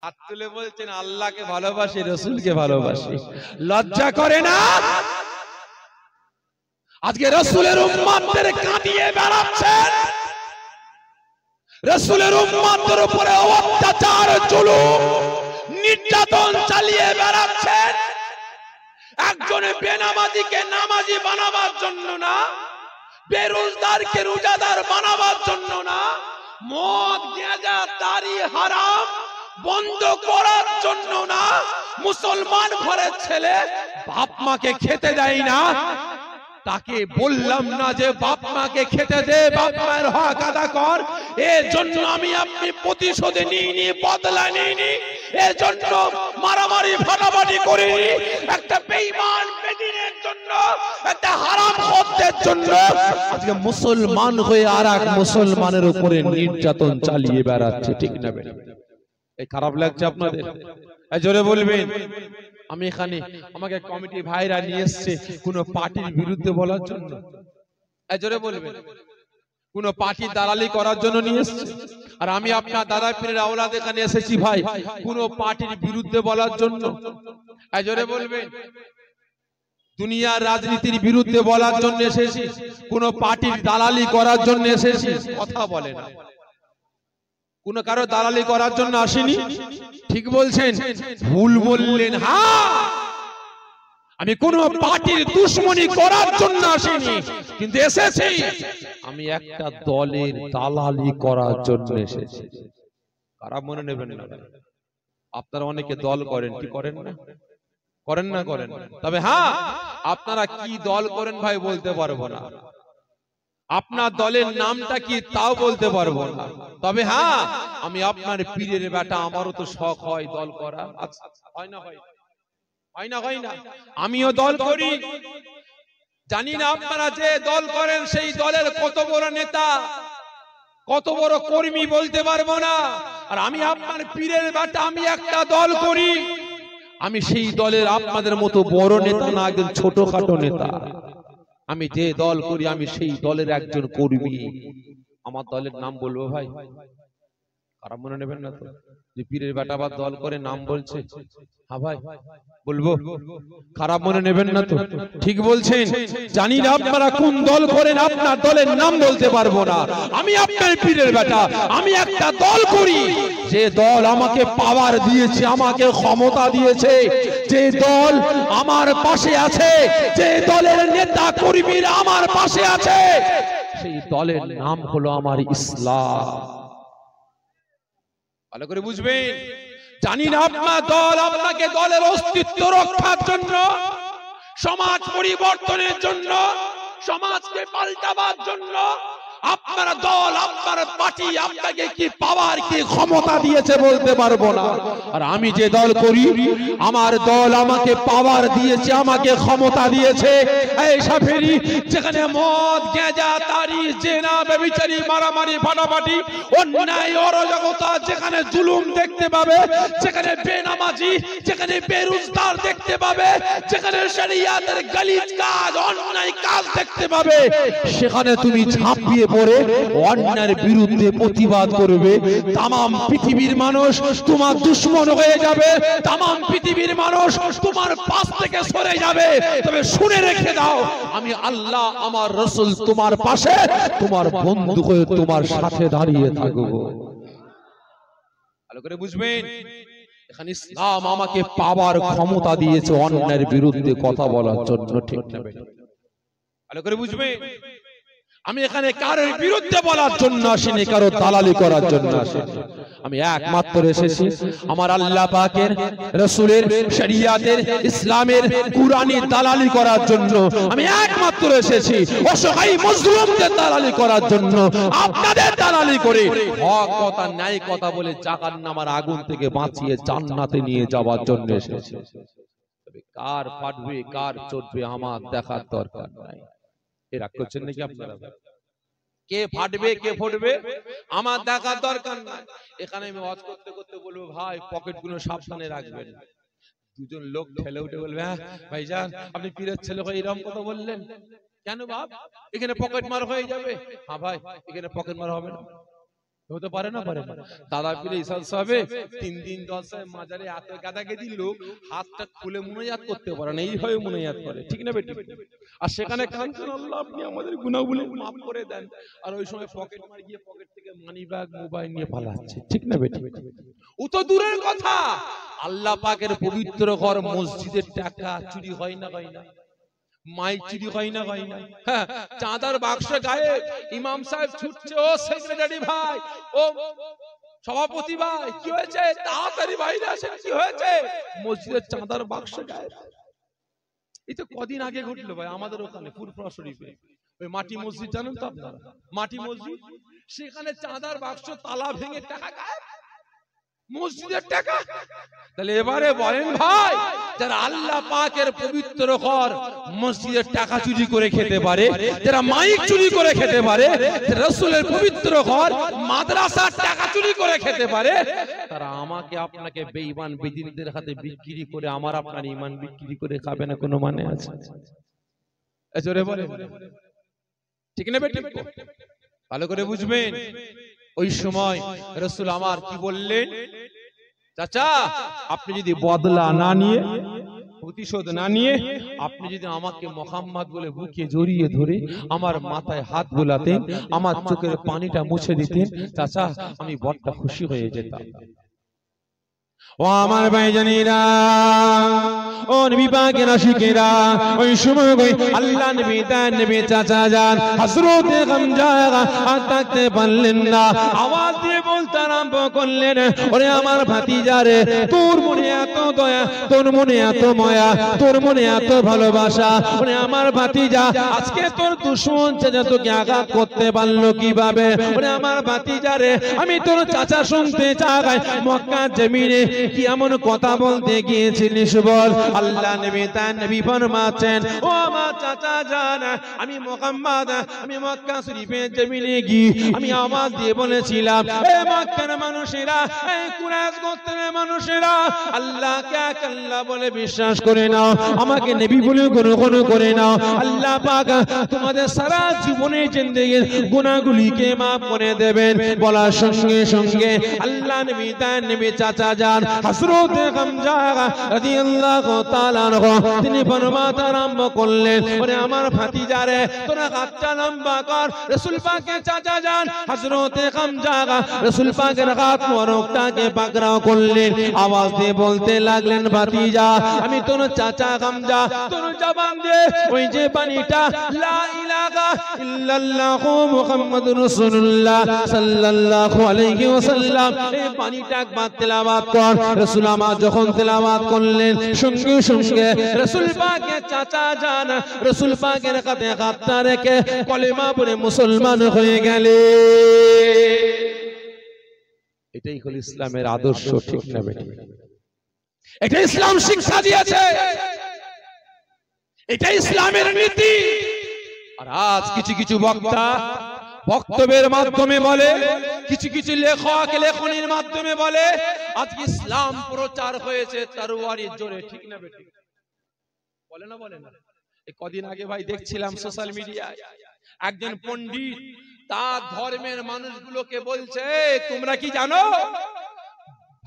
হাত তুলে বলছেন আল্লাহকে ভালোবাসি, রাসূলকে ভালোবাসি। লজ্জা করে না? আজকে রাসূলের উম্মতদের কাঁদিয়ে বেড়াচ্ছেন, রাসূলের উম্মতদের উপরে অত্যাচার, জুলুম, নির্যাতন চালিয়ে বেড়াচ্ছেন। একজন বেনামাজিকে নামাজি বানাবার জন্য না, বেরোজগারকে রোজাদার বানাবার জন্য না, মদ, গাঁজা, দাড়ি হারাম বন্ধ করার জন্য না, মুসলমান ঘরের ছেলে বাপ মাকে খেতে দেয় না, তাকে বললাম না যে বাপ মাকে খেতে দে, বাপ মায়ের হক আদা কর, এর জন্য আমি আপনি প্রতিশোধ নিইনি, বদলা নিইনি, এর জন্য মারামারি ফাটাফাটি করিনি। একটা বেঈমান বেদিনের জন্য, একটা হারামখোরদের জন্য আজকে মুসলমান হয়ে আরেক মুসলমানের উপরে নির্যাতন চালিয়ে বেড়াচ্ছে। ঠিক না? এই খারাপ লাগছে আপনাদের? জোরে বলবেন। আমি এখানে আমাকে কমিটি ভাইরা নিয়ে এসছে কোন পার্টির বিরুদ্ধে বলার জন্য? জোরে বলবেন। কোন পার্টি দালালি করার জন্য নিয়ে এসছে? আর আমি আপনার দাদা পীরের আওলাদ এখানে এসেছি ভাই কোন পার্টির বিরুদ্ধে বলার জন্য? জোরে বলবেন। দুনিয়ার রাজনীতির বিরুদ্ধে বলার জন্য এসেছি, কোন পার্টির দালালি করার জন্য এসেছি? কথা বলে না। কোন কারো দালালি করার জন্য আসেনি। ঠিক বলছেন? ভুল বললেন। হ্যাঁ, আমি কোন পার্টির দুশমনি করার জন্য আসিনি, কিন্তু এসেছি আমি একটা দলের দালালি করার জন্য এসেছি। খারাপ মনে নেবেন না। আপনারা অনেকে দল করেন, কি করেন না? করেন না? করেন। তবে হ্যাঁ, আপনারা কি দল করেন ভাই বলতে পারবো না, আপনার দলের নামটা কি তাও বলতে পারবো না। তবে হ্যাঁ, আমি আপনার পীরের বেটা, আমারও তো শখ হয় দল করা। হয় না? হয় না? হয় না? আমিও দল করি। জানি না আপনারা যে দল করেন সেই দলের কত বড় নেতা, কত বড় কর্মী বলতে পারবো না। আর আমি আপনার পীরের বেটা, আমি একটা দল করি। আমি সেই দলের আপনাদের মতো বড় নেতা না, একজন ছোটখাটো নেতা। আমি যে দল করি আমি সেই দলের একজন কর্মী। আমার দলের নাম বলবো ভাই? খারাপ মনে নেবেন না তো? যে পীরের বেটা আবার দল করে নাম বলছে? হ্যাঁ ভাই বলবো, খারাপ মনে নেবেন না তো? ঠিক বলছেন। জানি না আপনারা কোন দল করেন, আপনার দলের নাম বলতে পারবো না। আমি আপনার পীরের বেটা, আমি একটা দল করি। যে দল আমাকে পাওয়ার দিয়েছে, আমাকে ক্ষমতা দিয়েছে, যে দল আমার পাশে আছে, যে দলের নেতা কর্মীরা আমার পাশে আছে, সেই দলের নাম হলো আমার ইসলাম। ভালো করে বুঝবেন। জানি না আপনার দল আপনাকে দলের অস্তিত্ব রক্ষার জন্য, সমাজ পরিবর্তনের জন্য, সমাজকে পাল্টাবার জন্য আপনার দল, আপনার পার্টি আপনাকে কি পাওয়ার, কি ক্ষমতা দিয়েছে বলতে পারবো না। আর আমি যে দল করি, আমার দল আমাকে পাওয়ার দিয়েছে, আমাকে ক্ষমতা দিয়েছে। এই সাফেরি, যেখানে মদ, গাঁজা, তাড়ি, জেনা, ব্যভিচারী, মারামারি, ফাটাফাটি, অন্যায়, অরাজকতা, যেখানে জুলুম দেখতে পাবে, যেখানে বেনামাজি, যেখানে বেরোজগার দেখতে পাবে, যেখানে শরিয়াতের গালিজ কাজ, অন্যায় কাজ দেখতে পাবে, সেখানে তুমি ঝাঁপিয়ে পড়ে অন্যায়ের বিরুদ্ধে প্রতিবাদ করবে। তামাম পৃথিবীর মানুষ তোমার দুশমন হয়ে যাবে, তামাম পৃথিবীর মানুষ তোমার পাশ থেকে সরে যাবে। তবে শুনে রেখে দাও, আমি আল্লাহ, আমার রাসূল তোমার পাশে, তোমার বন্ধু হয়ে তোমার সাথে দাঁড়িয়ে থাকবো। ভালো করে বুঝবেন। এখানে ইসলাম আমাকে পাওয়ার ক্ষমতা দিয়েছে অন্যায়ের বিরুদ্ধে কথা বলার জন্য। ঠিক না? ভালো করে বুঝবেন। আমি এখানে কারোর বিরুদ্ধে বলার জন্য আসিনি, কারো দালালি করার জন্য আসিনি। আমি একমাত্র এসেছি আমার আল্লাহ পাকের, রাসূলের, শরিয়াতের, ইসলামের, কুরআনের দালালি করার জন্য। আমি একমাত্র এসেছি অসহায় মুসলিমদের দালালি করার জন্য। আপনাদের দালালি করে হক কথা, ন্যায় কথা বলে জাহান্নামের আগুন থেকে বাঁচিয়ে জান্নাতে নিয়ে যাওয়ার জন্য এসেছি। তবে কার ফাটবে, কার চটবে আমার দেখার দরকার নাই। রাগ করছেন নাকি আপনারা? কে ফাটবে, কে ফুটবে আমার দেখার দরকার নাই। এখানে আমি ওয়াজ করতে করতে বলবো, ভাই পকেট গুলো সাবধানে রাখবেন। দুজন লোক ঠেলে উঠে বলবে, হ্যাঁ ভাইজান আপনি পীরের ছেলে হয়ে এরকম কথা বললেন কেন বাপ? এখানে পকেট মার হয়ে যাবে। হ্যাঁ ভাই, এখানে পকেট মার হবে না। হতে পারে না, পারে না। দাদা পীর ইসাদ সাহেব 3 দিন জলসায় মাজারে এত গাদাগাদি লোক হাতটা খুলে মুনাজাত করতে পারে না, এইভাবে মুনাজাত করে, ঠিক না বেটি? আর সেখানে কাঁদছেন, আল্লাহ আপনি আমাদের গুনাহগুলো মাফ করে দেন, আর ওই সময় পকেট মার গিয়ে পকেট থেকে মানি ব্যাগ মোবাইল নিয়ে পালাচ্ছে, ঠিক না বেটি? ও তো দূরের কথা, আল্লাহ পাকের পবিত্র ঘর মসজিদের টাকা চুরি হয় না, হয় না? মাইক চুরি হয় না, হয় না? হ্যাঁ, চাঁদার বাক্স গায়ে ইমাম সাহেব ছুটছে, ও সেক্রেটারি ভাই, ও সভাপতি ভাই, কি হয়েছে? তাড়াতাড়ি বাইরে আসেন, কি হয়েছে? মসজিদের চাঁদার বাক্স গায়ে। এই তো কদিন আগে ঘটলো ভাই আমাদের ওখানে ফুরফুরা শরীফে, ওই মাটি মসজিদ জানেন তো আপনারা, মাটি মসজিদ, সেখানে চাঁদার বাক্স তালা ভেঙে টাকা গায়েব, মসজিদের টাকা। তাহলে এবারে বলেন ভাই, যারা আল্লাহ পাকের পবিত্র ঘর মসজিদের টাকা চুরি করে খেতে পারে, যারা মাইক চুরি করে খেতে পারে, রাসূলের পবিত্র ঘর মাদ্রাসার টাকা চুরি করে খেতে পারে, তারা আমাকে আপনাকে বেঈমান বেদিনদের হাতে বিক্রি করে আমার আপনার ঈমান বিক্রি করে খাবে না, কোনো মানে আছে? জোরে বলে, ঠিক না বেটি? ভালো করে বুঝবেন। ওই সময় রাসূল আমার কি বললেন, চাচা আপনি যদি বদলা না নিয়ে, প্রতিশোধ না নিয়ে, আপনি যদি আমাকে মুহাম্মদ বলে বুকে জড়িয়ে ধরে আমার মাথায় হাত বুলাতেন, আমার চোখের পানিটা মুছে দিতেন, চাচা আমি বড় খুশি হয়ে যেতাম। ও আমার ভাইজানেরা, ও নবী পাকের আশিকেরা, ওই সময় কই আল্লাহ নবী তার নবী চাচা যান হযরত হামজা আর থাকতে পারলেন না, আওয়াজ দিয়ে বলতে আরম্ভ করলেন, ওরে আমার ভাতিজা রে, তোর মনে এত দয়া, তোর মনে এত মায়া, তোর মনে এত ভালোবাসা, ওরে আমার ভাতিজা, আজকে তোর দুশমন চাচা তোকে আঘাত করতে পারলো কিভাবে? ওরে আমার ভাতিজা রে, আমি তোর চাচা শুনতে চাই, মক্কা জমিনে কি এমন কথা বলতে গিয়েছিলিস বল? আল্লাহ নবী তার নবী ফরমাচ্ছেন, ও আমার চাচা জান, আমি মুহাম্মদ, আমি মক্কা শরীফে জমিনে গিয়ে আমি আওয়াজ দিয়ে বলেছিলাম, এ মক্কার মানুষেরা, এই কুরাইশ গোত্রের মানুষেরা, আল্লাহকে এক আল্লাহ বলে বিশ্বাস করে নাও, আমাকে নবী বলে গ্রহণ করে নাও, আল্লাহ পাক তোমাদের সারা জীবনের জিন্দেগির গুনাহগুলিকে maaf করে দেবেন। বলার সঙ্গে সঙ্গে আল্লাহ নবী তার নবী চাচা যান হযরত হামজা রাদিয়াল্লাহু তাআলা আনহু তিনি ফরমাতে আরম্ভ করলেন, ওরে আমার ভাতিজা রে, তোরা হাতটা লম্বা কর। রাসূল পাকের চাচা যান হযরত হামজা রাসূল পাকের হাত মোবারকটাকে পাকড়াও করলেন, আওয়াজ দিয়ে বলতে লাগলেন, ভাতিজা আমি তোর চাচা হামজা, তোর জবান দিয়ে ওই যে পানিটা লা ইলাহা ইল্লাল্লাহু মুহাম্মাদুর রাসূলুল্লাহ সাল্লাল্লাহু আলাইহি ওয়াসাল্লাম, এই পানিটা একবার তেলাওয়াত কর। রাসূল আমার যখন তেলাওয়াত করলেন, সঙ্গে সঙ্গে রাসূল পাকের চাচা যান রাসূল পাকের হাতে হাতটা রেখে কলেমা পড়ে মুসলমান হয়ে গেলেন। এটাই হলো ইসলামের আদর্শ, ঠিক না বেটি? এটা ইসলাম শিক্ষা দিয়েছে, এটা ইসলামের নীতি। আর আজ কিছু কিছু বক্তা বক্তব্যের মাধ্যমে বলে, কিছু কিছু লেখক লেখনির মাধ্যমে বলে আজকে ইসলাম প্রচার হয়েছে তরবারির জোরে, ঠিক না বেটি? বলে না, বলে না? এই কদিন আগে ভাই দেখছিলাম সোশ্যাল মিডিয়ায় একজন পণ্ডিত তার ধর্মের মানুষগুলোকে বলছে, তোমরা কি জানো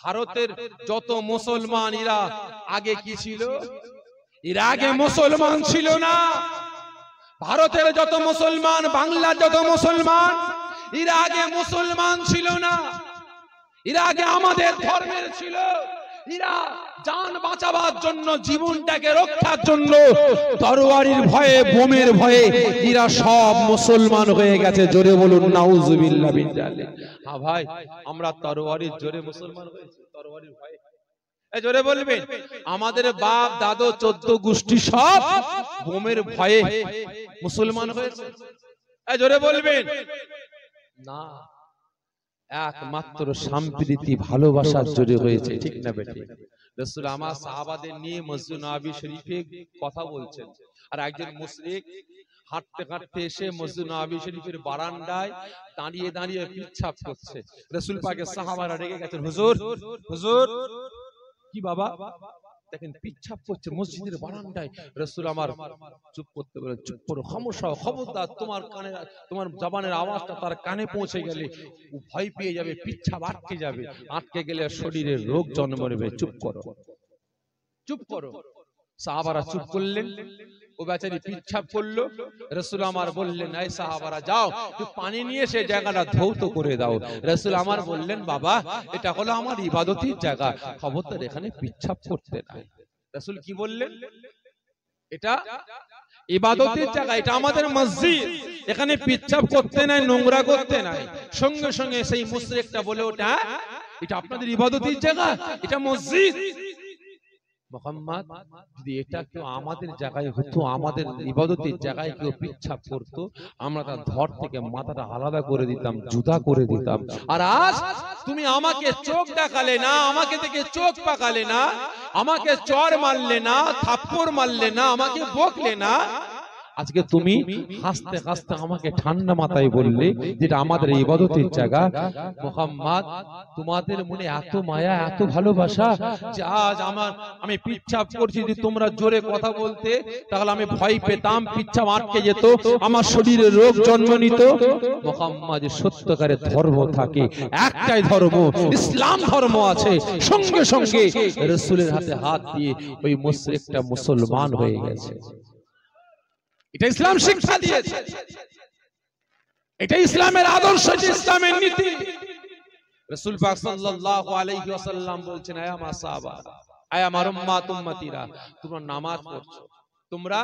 ভারতের যত মুসলমান এরা আগে কি ছিল? এরা আগে মুসলমান ছিল না। ভারতের যত মুসলমান, বাংলার যত মুসলমান, এরা আগে মুসলমান ছিল না, এরা আগে আমাদের ধর্মের ছিল। এরা জান বাঁচাবার জন্য, জীবনটাকে রক্ষার জন্য তরবারির ভয়ে, বোমের ভয়ে এরা সব মুসলমান হয়ে গেছে। জোরে বলুন নাউজুবিল্লাহ বিল্লাহ। হ্যাঁ ভাই, আমরা তরবারির জোরে মুসলমান হয়েছি, তরবারির ভয়ে। এই জোরে বলবেন, আমাদের বাপ দাদু 14 গোষ্ঠী সব বোমের ভয়ে মুসলমান হয়েছে। এই জোরে বলবেন না, একমাত্র সম্প্রীতি ভালোবাসার জোরে হয়েছে, ঠিক না বেটি? রাসূল আমার সাহাবাদের নিয়ে মসজিদ নববী শরীফে কথা বলছেন, আর একজন মুশরিক হাঁটতে হাঁটতে এসে মসজিদ নববী শরীফের বারান্দায় দাঁড়িয়ে দাঁড়িয়ে পিচ্ছাপ করছে। রাসূল পাকের সাহাবারা রেগে গেছেন, হুজুর হুজুর, কি বাবা দেখেন পিচ্ছাপ করছে মসজিদের বারান্দায়, রাসূল আমার চুপ করতে বলে, চুপ করো, খামোশ হও, খবরদার তোমার কানে, তোমার জবানের আওয়াজটা তার কানে পৌঁছে গেলে ও ভয় পেয়ে যাবে, পিচ্ছাপ আটকে যাবে, আটকে গেলে শরীরে রোগ জন্ম নেবে, চুপ করো, চুপ করো। সাহাবারা চুপ করলেন, ও বেচারি পিচ্ছাপ করলো। রাসূল আমার বললেন, এই সাহাবারা যাও একটু পানি নিয়ে সেই জায়গাটা ধৌত করে দাও। রাসূল আমার বললেন, বাবা এটা হলো আমার ইবাদতের জায়গা, খবরদার এখানে পিচ্ছাপ করতে নাই। রাসূল কি বললেন? এটা ইবাদতের জায়গা, এটা আমাদের মসজিদ, এখানে পিচ্ছাপ করতে নাই, নোংরা করতে নাই। সঙ্গে সঙ্গে সেই মুশরিকটা বলে ওঠে, এটা আপনাদের ইবাদতের জায়গা, এটা মসজিদ। মুহাম্মদ যদি এটা কেউ আমাদের জায়গায় হতো, আমাদের ইবাদতের জায়গায় কেউ পিচ্ছাপ করতো, আমরা তার ধর থেকে মাথাটা আলাদা করে দিতাম, জুদা করে দিতাম। আর আজ তুমি আমাকে চোখ দেখালে না, আমাকে দেখে চোখ পাকালে না, আমাকে চড় মারলে না, থাপ্পড় মারলে না, আমাকে বকলে না, আজকে তুমি হাসতে হাসতে আমাকে ঠান্ডা মাথায় বললে যেটা আমাদের ইবাদতের জায়গা। মুহাম্মদ তোমাদের মনে এত মায়া, এত ভালোবাসা যে আজ আমি পিচ্ছাপ করছি, যদি তোমরা জোরে কথা বলতে তাহলে আমি ভয় পেতাম, পিচ্ছাপ আটকে যেত, আমার শরীরে রোগ জন্ম নিত। মুহাম্মদ সত্যকারের ধর্ম থাকে, একটাই ধর্ম, ইসলাম ধর্ম আছে। সঙ্গে সঙ্গে রাসূলের হাতে হাত দিয়ে ওই মুশরিকটা মুসলমান হয়ে গেছে। এটা ইসলাম শিক্ষা দিয়েছে, এটা ইসলামের আদর্শ, ইসলামের নীতি। রাসূল পাক সাল্লাল্লাহু আলাইহি ওয়াসাল্লাম বলছেন, আয়া মা সাহাবা, আয়া আমার উম্মাত উম্মতিরা, তোমরা নামাজ পড়ছো, তোমরা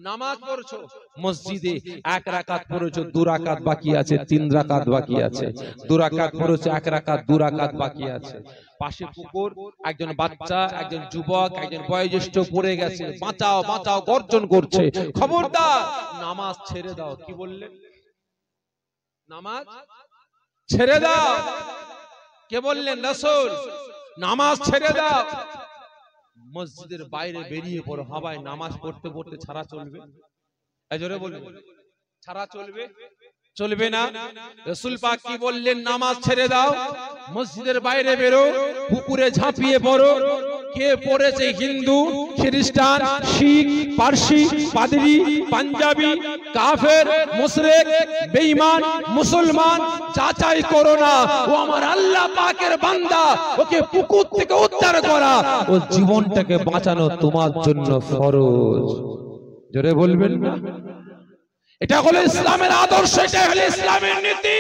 নামাজ পড়ছো, মসজিদে এক রাকাত পড়েছো, 2 রাকাত বাকি আছে, 3 রাকাত বাকি আছে, 2 রাকাত পড়েছো, 1 রাকাত, 2 রাকাত বাকি আছে। পাশে পুকুর, একজন বাচ্চা, একজন যুবক, একজন বয়োজ্যেষ্ঠ পড়ে গেছে, বাঁচাও বাঁচাও গর্জন করছে, খবরদার নামাজ ছেড়ে দাও। কি বললেন? নামাজ ছেড়ে দাও। কে বললেন? রাসূল। নামাজ ছেড়ে দাও। মসজিদের বাইরে বেরিয়ে পড়ো, হাওয়ায় নামাজ পড়তে পড়তে ছাড়া চলবে? এই জোরে বলুন, ছাড়া চলবে? চলবে না। রাসূল পাক কি বললেন? নামাজ ছেড়ে দাও, মসজিদের বাইরে বেরো, পুকুরে ঝাঁপিয়ে পড়ো। কে পড়েছে? হিন্দু, খ্রিস্টান, শিখ, পারসি, পাদ্রী, পাঞ্জাবি, কাফের, মুশরিক, বেঈমান, মুসলমান, যাচাই করো না। ও আমার আল্লাহ পাকের বান্দা, ওকে পুকুর থেকে উদ্ধার করা, ও জীবনটাকে বাঁচানো তোমার জন্য ফরজ। জোরে বলবেন না? এটা হলো ইসলামের আদর্শ, এটা হলো ইসলামের নীতি।